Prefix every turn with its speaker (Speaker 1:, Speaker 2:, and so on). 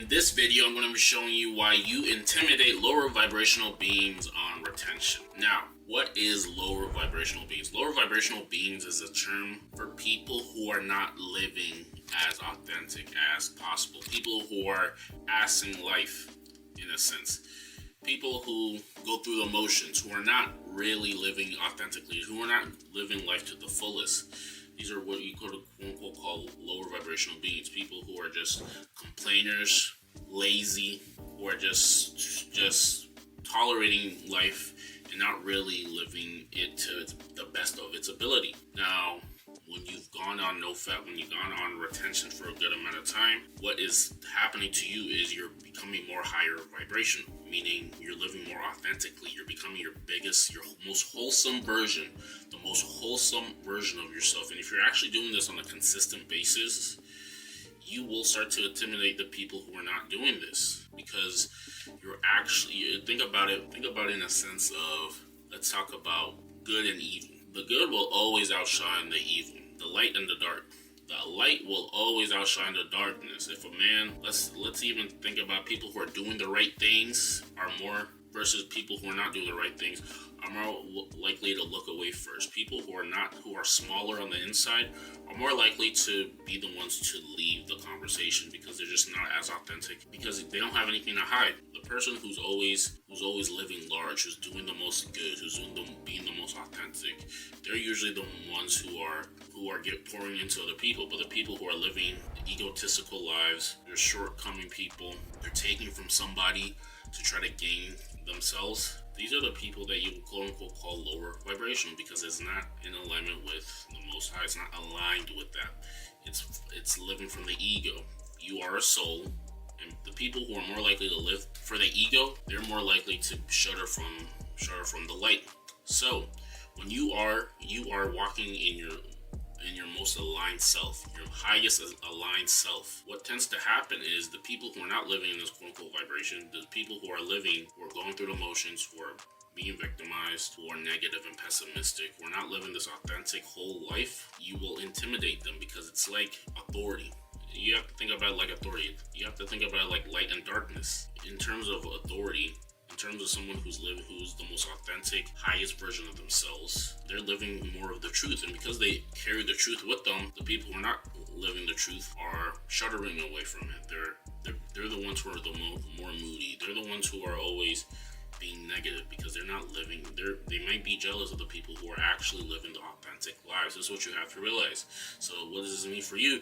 Speaker 1: this video, I'm going to be showing you why you intimidate lower vibrational beings on retention. Now, what is lower vibrational beings? Lower vibrational beings is a term for people who are not living as authentic as possible. People who are assing life, in a sense. People who go through the motions, who are not really living authentically, who are not living life to the fullest. These are what you could quote-unquote call lower vibrational beings. People who are just complainers, lazy, who are just tolerating life and not really living it to the best of its ability. Now, when you've gone on no-fap, when you've gone on retention for a good amount of time, what is happening to you is you're becoming more higher vibration, meaning you're living more authentically. You're becoming your most wholesome version, the most wholesome version of yourself. And if you're actually doing this on a consistent basis, you will start to intimidate the people who are not doing this, because you're actually, think about it in a sense of, let's talk about good and evil. The good will always outshine the evil, the light and the dark. The light will always outshine the darkness. If a man, let's even think about people who are doing the right things are more versus people who are not doing the right things are more likely to look away first. People who are smaller on the inside are more likely to be the ones to leave the conversation because they're just not as authentic, because they don't have anything to hide. The person who's always living large, who's doing the most good, who's being the most authentic, they're usually the ones who are pouring into other people. But the people who are living egotistical lives, they're shortcoming people, they're taking from somebody to try to gain themselves. These are the people that you would quote-unquote call lower vibration, because it's not in alignment with the Most High. It's not aligned with that. It's living from the ego. You are a soul, and the people who are more likely to live for the ego, they're more likely to shudder from the light. So when you are walking in your most aligned self, your highest aligned self, what tends to happen is the people who are not living in this quote-unquote vibration, the people who are going through the motions, who are being victimized, who are negative and pessimistic, who are not living this authentic whole life, you will intimidate them, because it's like authority. You have to think about it like authority. You have to think about it like light and darkness. In terms of authority, in terms of someone who's the most authentic, highest version of themselves, they're living more of the truth. And because they carry the truth with them, the people who are not living the truth are shuddering away from it. They're the ones who are the more moody. They're the ones who are always being negative, because they're not living. They might be jealous of the people who are actually living the authentic lives. That's what you have to realize. So what does this mean for you?